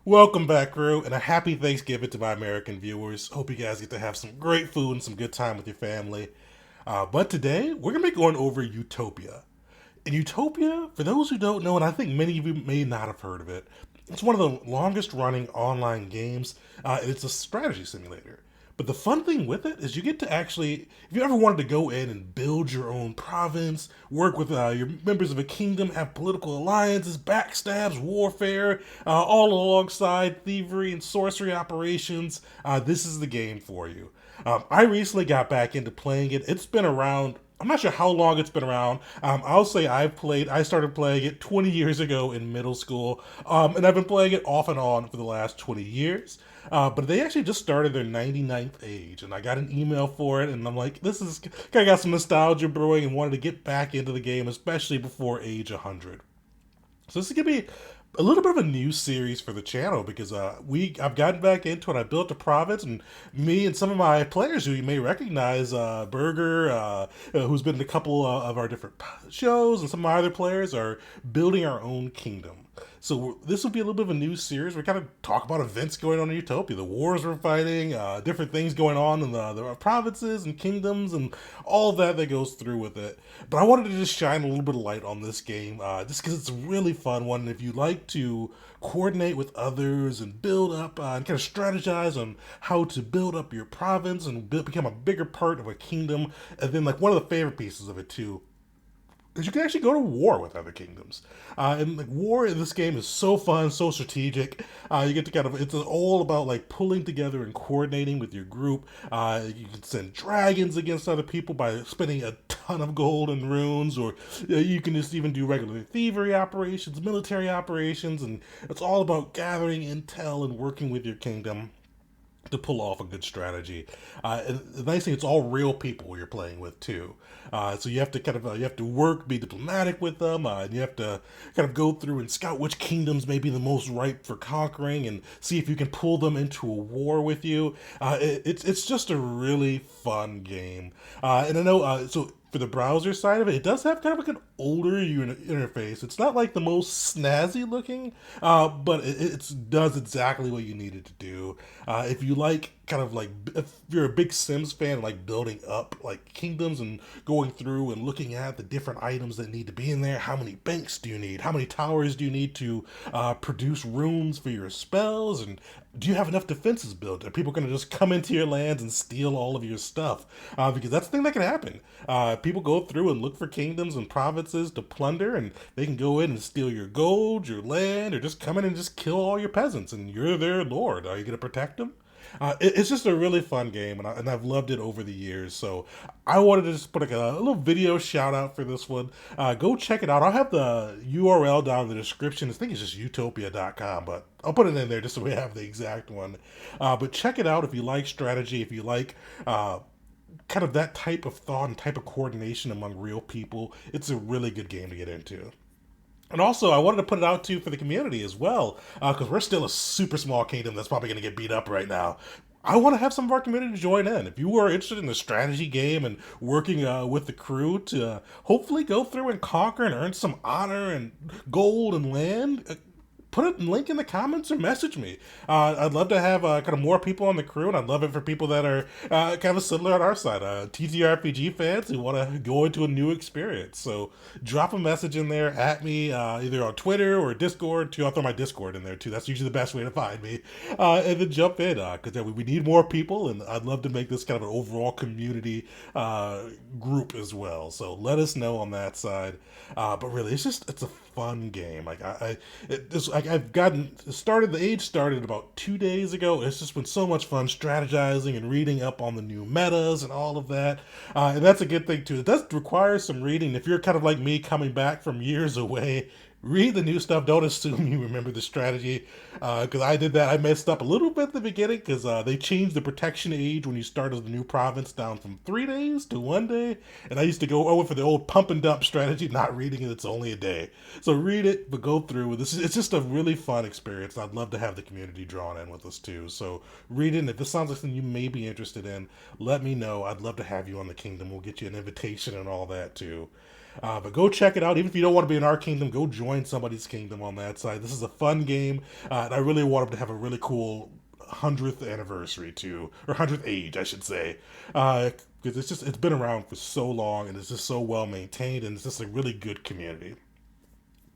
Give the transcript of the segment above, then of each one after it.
Welcome back, crew, and a happy Thanksgiving to my American viewers. Hope you guys get to have some great food and some good time with your family. But today, we're going to be going over Utopia. And Utopia, for those who don't know, and I think many of you may not have heard of it, it's one of the longest running online games, and it's a strategy simulator. But the fun thing with it is you get to actually, if you ever wanted to go in and build your own province, work with your members of a kingdom, have political alliances, backstabs, warfare, all alongside thievery and sorcery operations, this is the game for you. I recently got back into playing it. It's been around. I'm not sure how long it's been around. I'll say I started playing it 20 years ago in middle school, and I've been playing it off and on for the last 20 years. But they actually just started their 99th age, and I got an email for it, and I'm like, this is kind of got some nostalgia brewing, and wanted to get back into the game, especially before age 100. So this is gonna be a little bit of a new series for the channel because I've gotten back into it. I built a province, and me and some of my players who you may recognize, Burger, who's been in a couple of our different shows, and some of my other players are building our own kingdom. So this will be a little bit of a new series. We kind of talk about events going on in Utopia, the wars we're fighting, different things going on in the provinces and kingdoms, and all of that goes through with it. But I wanted to just shine a little bit of light on this game, just because it's a really fun one. And if you like to coordinate with others and build up and kind of strategize on how to build up your province and become a bigger part of a kingdom, and then like one of the favorite pieces of it too is you can actually go to war with other kingdoms. And like war in this game is so fun, so strategic. You get to kind of it's all about like pulling together and coordinating with your group. You can send dragons against other people by spending a ton of gold and runes, or you can just even do regular thievery operations, military operations, and it's all about gathering intel and working with your kingdom to pull off a good strategy. And the nice thing, it's all real people you're playing with too. So you have to kind of you have to work, be diplomatic with them, and you have to kind of go through and scout which kingdoms may be the most ripe for conquering, and see if you can pull them into a war with you. It's just a really fun game, and I know so for the browser side of it, it does have kind of like an older interface. It's not like the most snazzy looking, but it does exactly what you need it to do. If you like kind of like if you're a big Sims fan, like building up like kingdoms and going through and looking at the different items that need to be in there. How many banks do you need? How many towers do you need to produce runes for your spells? And do you have enough defenses built? Are people going to just come into your lands and steal all of your stuff? Because that's the thing that can happen. People go through and look for kingdoms and provinces to plunder, and they can go in and steal your gold, your land, or just come in and just kill all your peasants, and you're their lord. Are you going to protect them? It's just a really fun game, and I've loved it over the years. So I wanted to just put like a little video shout out for this one. Go check it out. I'll have the URL down in the description. I think it's just utopia.com, but I'll put it in there just so we have the exact one. But check it out if you like strategy, if you like kind of that type of thought and type of coordination among real people. It's a really good game to get into. And also, I wanted to put it out too for the community as well, because we're still a super small kingdom that's probably going to get beat up right now. I want to have some of our community join in. If you are interested in the strategy game and working with the crew to hopefully go through and conquer and earn some honor and gold and land, put a link in the comments or message me. I'd love to have kind of more people on the crew, and I'd love it for people that are kind of similar on our side, TTRPG fans who want to go into a new experience. So drop a message in there at me, either on Twitter or Discord too. I'll throw my Discord in there too. That's usually the best way to find me. And then jump in, because we need more people, and I'd love to make this kind of an overall community group as well. So let us know on that side. But really, it's a fun game. Like I've gotten started. The age started about 2 days ago. It's just been so much fun strategizing and reading up on the new metas and all of that. And that's a good thing too. It does require some reading. If you're kind of like me, coming back from years away, read the new stuff. Don't assume you remember the strategy, because I did that. I messed up a little bit at the beginning because they changed the protection age when you started the new province down from 3 days to 1 day, and I used to go over for the old pump and dump strategy, not reading it. It's only a day, so read it, but go through. It's just a really fun experience. I'd love to have the community drawn in with us too. So read it. And if this sounds like something you may be interested in, let me know. I'd love to have you on the kingdom. We'll get you an invitation and all that too. But go check it out. Even if you don't want to be in our kingdom, go join somebody's kingdom on that side. This is a fun game, and I really want them to have a really cool 100th anniversary too, or 100th age, I should say. Because it's been around for so long, and it's just so well maintained, and it's just a really good community.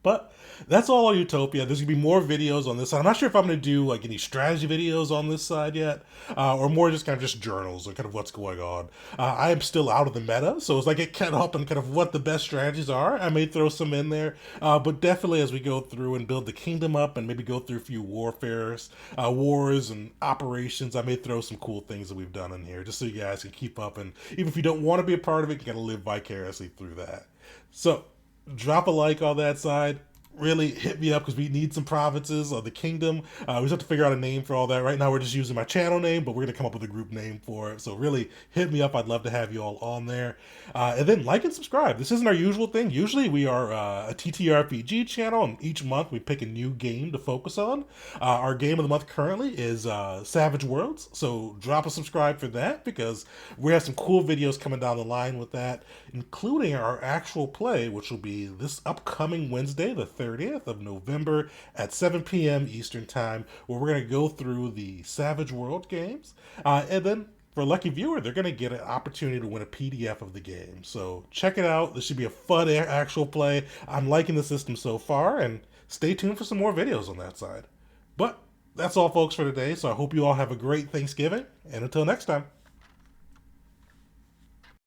But that's all on Utopia. There's gonna be more videos on this side. I'm not sure if I'm gonna do like any strategy videos on this side yet, or more just kind of just journals or kind of what's going on. I am still out of the meta, so as I get caught up on kind of what the best strategies are, I may throw some in there. But definitely as we go through and build the kingdom up and maybe go through a few wars and operations, I may throw some cool things that we've done in here just so you guys can keep up. And even if you don't want to be a part of it, you gotta live vicariously through that. So drop a like on that side. Really hit me up because we need some provinces of the kingdom. We just have to figure out a name for all that. Right now, we're just using my channel name, but we're going to come up with a group name for it. So really hit me up. I'd love to have you all on there. And then like and subscribe. This isn't our usual thing. Usually we are a TTRPG channel, and each month we pick a new game to focus on. Our game of the month currently is Savage Worlds. So drop a subscribe for that because we have some cool videos coming down the line with that, including our actual play, which will be this upcoming Wednesday, the 30th of November at 7 p.m. Eastern Time, where we're going to go through the Savage World games. And then for a lucky viewer, they're going to get an opportunity to win a PDF of the game. So check it out. This should be a fun actual play. I'm liking the system so far, and stay tuned for some more videos on that side. But that's all, folks, for today. So I hope you all have a great Thanksgiving, and until next time.